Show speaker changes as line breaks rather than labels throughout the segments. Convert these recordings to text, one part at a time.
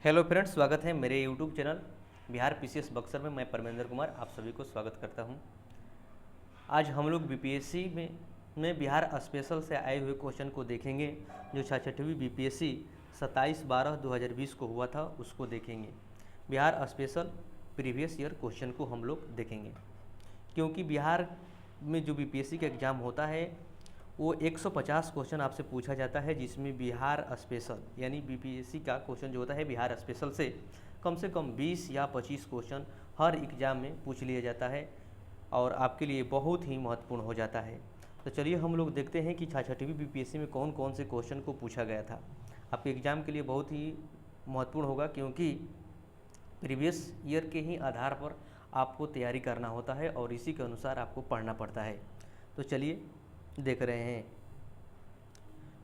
Hello friends, स्वागत है मेरे YouTube channel Bihar PCS Buxar में। मैं परमेंद्र कुमार आप सभी को स्वागत करता हूं। आज हम लोग बीपीएससी में बिहार स्पेशल से आए हुए क्वेश्चन को देखेंगे। जो 66वीं बीपीएससी 27/12/2020 को हुआ था उसको देखेंगे। Bihar special previous year question को हम लोग देखेंगे, क्योंकि बिहार में जो बीपीएससी का एग्ज़ाम होता है वो 150 क्वेश्चन आपसे पूछा जाता है, जिसमें बिहार स्पेशल यानी बीपीएससी का क्वेश्चन जो होता है बिहार स्पेशल से कम 20 या 25 क्वेश्चन हर एग्ज़ाम में पूछ लिया जाता है और आपके लिए बहुत ही महत्वपूर्ण हो जाता है। तो चलिए हम लोग देखते हैं कि 66वीं बीपीएससी में कौन कौन से क्वेश्चन को पूछा गया था। आपके एग्ज़ाम के लिए बहुत ही महत्वपूर्ण होगा, क्योंकि प्रीवियस ईयर के ही आधार पर आपको तैयारी करना होता है और इसी के अनुसार आपको पढ़ना पड़ता है। तो चलिए देख रहे हैं।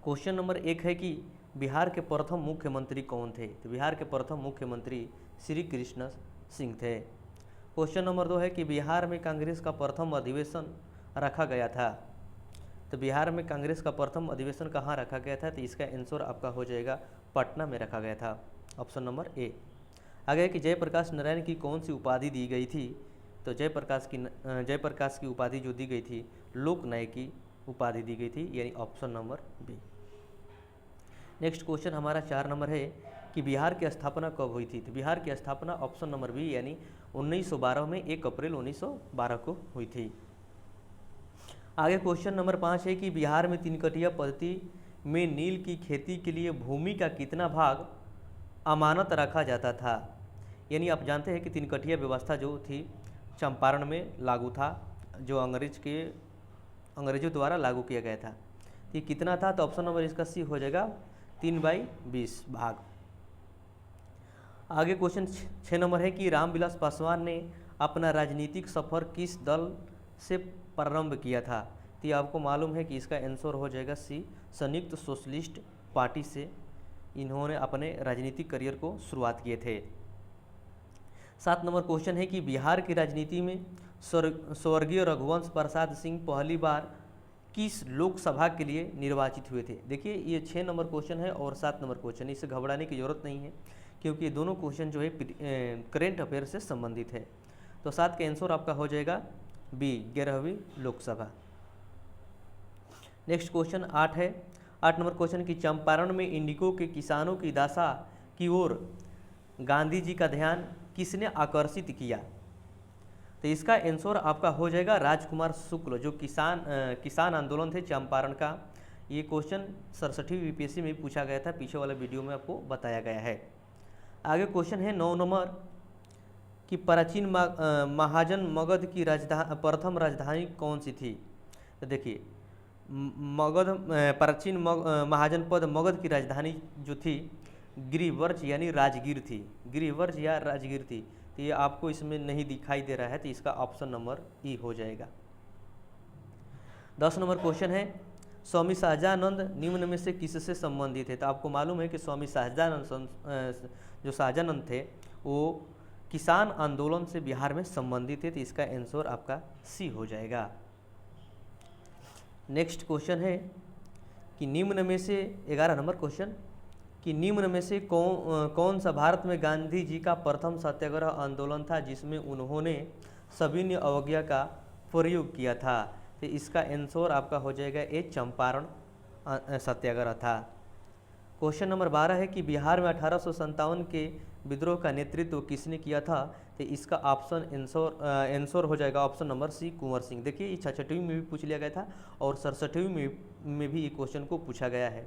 क्वेश्चन नंबर 1 है कि बिहार के प्रथम मुख्यमंत्री कौन थे। तो बिहार के प्रथम मुख्यमंत्री श्री कृष्ण सिंह थे। क्वेश्चन नंबर 2 है कि बिहार में कांग्रेस का प्रथम अधिवेशन रखा गया था। तो बिहार में कांग्रेस का प्रथम अधिवेशन कहाँ रखा गया था, तो इसका आंसर आपका हो जाएगा पटना में रखा गया था, ऑप्शन नंबर ए। आगे है कि जयप्रकाश नारायण की कौन सी उपाधि दी गई थी। तो जयप्रकाश की उपाधि जो दी गई थी लोक नायक की उपाधि दी गई थी, यानी option number B. Next question हमारा 4 नंबर है कि बिहार की स्थापना कब हुई थी। तो बिहार की स्थापना ऑप्शन नंबर बी यानी 1912 में 1 अप्रैल 1912 को हुई थी। आगे क्वेश्चन नंबर 5 है कि बिहार में तीनकटिया पद्धति में नील की खेती के लिए भूमि का कितना भाग अमानत रखा जाता था। यानी आप जानते हैं कि तीनकटिया व्यवस्था जो थी चंपारण में लागू था, जो अंग्रेजों द्वारा लागू किया गया था। ये कितना था, तो ऑप्शन नंबर इसका सी हो जाएगा 3/20 भाग। आगे क्वेश्चन 6 नंबर है कि रामविलास पासवान ने अपना राजनीतिक सफर किस दल से प्रारंभ किया था। तो ये आपको मालूम है कि इसका आंसर हो जाएगा सी, संयुक्त सोशलिस्ट पार्टी से इन्होंने अपने राजनीतिक करियर को शुरुआत किए थे। 7 नंबर क्वेश्चन है कि बिहार की राजनीति में स्वर्गीय रघुवंश प्रसाद सिंह पहली बार किस लोकसभा के लिए निर्वाचित हुए थे। देखिए ये 6 नंबर क्वेश्चन है और 7 नंबर क्वेश्चन, इससे घबराने की जरूरत नहीं है, क्योंकि ये दोनों क्वेश्चन जो है करेंट अफेयर से संबंधित है। तो 7 का आंसर आपका हो जाएगा बी, 11वीं लोकसभा। नेक्स्ट क्वेश्चन 8 है। 8 नंबर क्वेश्चन की चंपारण में इंडिगो के किसानों की दशा की ओर गांधी जी का ध्यान किसने आकर्षित किया। तो इसका आंसर आपका हो जाएगा राजकुमार शुक्ल, जो किसान आंदोलन थे चंपारण का। ये क्वेश्चन 67वीं बीपीएससी में पूछा गया था, पीछे वाले वीडियो में आपको बताया गया है। आगे क्वेश्चन है 9 नंबर कि प्राचीन महाजन मगध की प्रथम राजधानी कौन सी थी। तो देखिए प्राचीन महाजनपद मगध की राजधानी जो थी गिरिवर्ज यानी राजगीर थी, गिरिवर्ज या राजगीर थी। तो ये आपको इसमें नहीं दिखाई दे रहा है, तो इसका ऑप्शन नंबर ई हो जाएगा। 10 नंबर क्वेश्चन है स्वामी सहजानंद निम्न में से किससे संबंधित है। तो आपको मालूम है कि स्वामी सहजानंद थे वो किसान आंदोलन से बिहार में संबंधित है, तो इसका आंसर आपका सी हो जाएगा। नेक्स्ट क्वेश्चन है कि निम्न में से 11 नंबर क्वेश्चन कि निम्न में से कौन सा भारत में गांधी जी का प्रथम सत्याग्रह आंदोलन था जिसमें उन्होंने सविनय अवज्ञा का प्रयोग किया था। तो इसका आंसर आपका हो जाएगा ए, चंपारण सत्याग्रह था। क्वेश्चन नंबर 12 है कि बिहार में 1857 के विद्रोह का नेतृत्व किसने किया था। तो इसका ऑप्शन आंसर हो जाएगा ऑप्शन नंबर सी, कुंवर सिंह। देखिए ये 66वीं में भी पूछ लिया गया था और 67वीं में भी ये क्वेश्चन को पूछा गया है।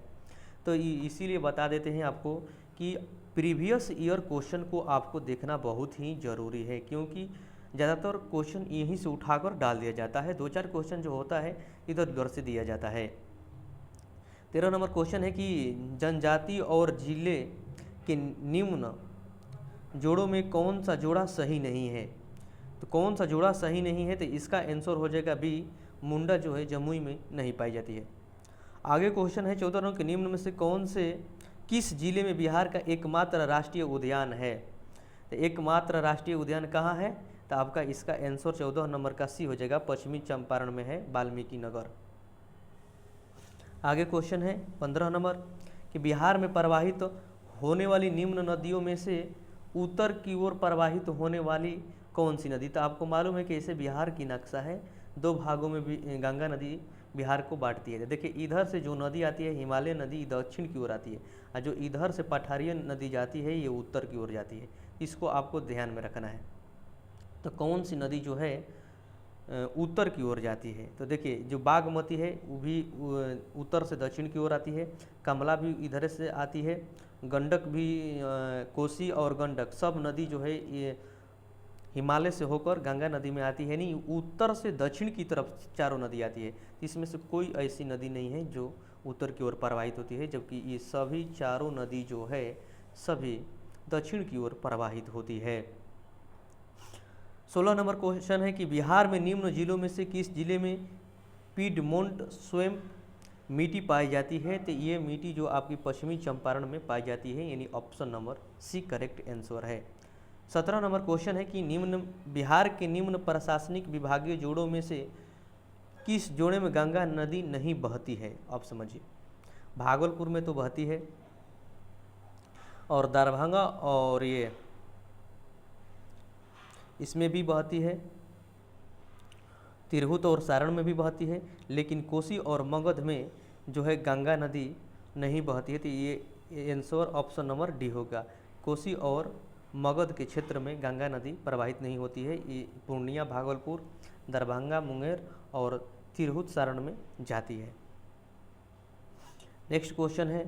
तो इसीलिए बता देते हैं आपको कि प्रीवियस ईयर क्वेश्चन को आपको देखना बहुत ही ज़रूरी है, क्योंकि ज़्यादातर क्वेश्चन यहीं से उठाकर डाल दिया जाता है। 2-4 क्वेश्चन जो होता है इधर उधर से दिया जाता है। 13 नंबर क्वेश्चन है कि जनजाति और जिले के निम्न जोड़ों में कौन सा जोड़ा सही नहीं है। तो कौन सा जोड़ा सही नहीं है, तो इसका आंसर हो जाएगा बी, मुंडा जो है जमुई में नहीं पाई जाती है। आगे क्वेश्चन है 14 नंबर के निम्न में से किस जिले में बिहार का एकमात्र राष्ट्रीय उद्यान है। तो एकमात्र राष्ट्रीय उद्यान कहाँ है, तो आपका इसका आंसर 14 नंबर का सी हो जाएगा, पश्चिमी चंपारण में है, वाल्मीकि नगर। आगे क्वेश्चन है 15 नंबर कि बिहार में प्रवाहित होने वाली निम्न नदियों में से उत्तर की ओर प्रवाहित होने वाली कौन सी नदी? तो आपको मालूम है कि ऐसे बिहार की नक्शा है, 2 भागों में भी गंगा नदी बिहार को बांटती है। देखिए इधर से जो नदी आती है हिमालय नदी दक्षिण की ओर आती है, और जो इधर से पठारिया नदी जाती है ये उत्तर की ओर जाती है। इसको आपको ध्यान में रखना है। तो कौन सी नदी जो है उत्तर की ओर जाती है? तो देखिए जो बागमती है वो भी उत्तर से दक्षिण की ओर आती है, कमला भी इधर से आती है, गंडक भी, कोसी और गंडक सब नदी जो है ये हिमालय से होकर गंगा नदी में आती है। नहीं, उत्तर से दक्षिण की तरफ चारों नदी आती है। इसमें से कोई ऐसी नदी नहीं है जो उत्तर की ओर प्रवाहित होती है, जबकि ये सभी चारों नदी जो है सभी दक्षिण की ओर प्रवाहित होती है। 16 नंबर क्वेश्चन है कि बिहार में निम्न जिलों में से किस जिले में पीडमोंट स्वयं मिट्टी पाई जाती है? तो ये मिट्टी जो आपकी पश्चिमी चंपारण में पाई जाती है, यानी option number C correct answer है। 17 नंबर क्वेश्चन है कि बिहार के निम्न प्रशासनिक विभागीय जोड़ों में से किस जोड़े में गंगा नदी नहीं बहती है? आप समझिए, भागलपुर में तो बहती है, और दरभंगा और ये इसमें भी बहती है, तिरहुत और सारण में भी बहती है, लेकिन कोसी और मगध में जो है गंगा नदी नहीं बहती है। तो ये आंसर ऑप्शन नंबर डी होगा। कोसी और मगध के क्षेत्र में गंगा नदी प्रवाहित नहीं होती है, ये पूर्णिया, भागलपुर, दरभंगा, मुंगेर और तिरहुत सारण में जाती है। नेक्स्ट क्वेश्चन है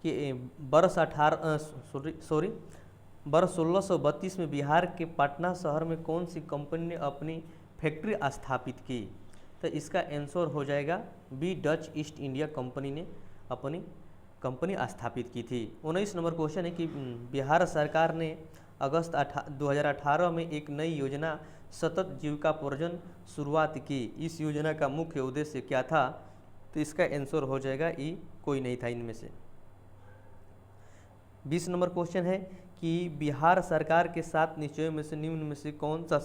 कि वर्ष 1632 में बिहार के पटना शहर में कौन सी कंपनी ने अपनी फैक्ट्री स्थापित की? तो इसका आंसर हो जाएगा B, Dutch East India company ने अपनी कंपनी स्थापित की थी। 19 नंबर क्वेश्चन है कि बिहार सरकार ने अगस्त 2018 में एक नई योजना सतत जीविकोपार्जन शुरुआत की। इस योजना का मुख्य उद्देश्य क्या था? तो इसका आंसर हो जाएगा ई, कोई नहीं था इनमें से। 20 नंबर क्वेश्चन है कि बिहार सरकार के 7 निश्चयों में से निम्न में से कौन सा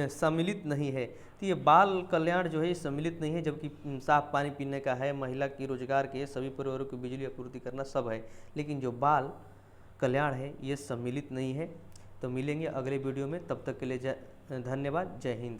सम्मिलित नहीं है? तो ये बाल कल्याण जो है सम्मिलित नहीं है, जबकि साफ पानी पीने का है, महिला की रोजगार के, सभी परिवारों को बिजली आपूर्ति करना सब है, लेकिन जो बाल कल्याण है ये सम्मिलित नहीं है। तो मिलेंगे अगले वीडियो में, तब तक के लिए धन्यवाद, जय हिंद।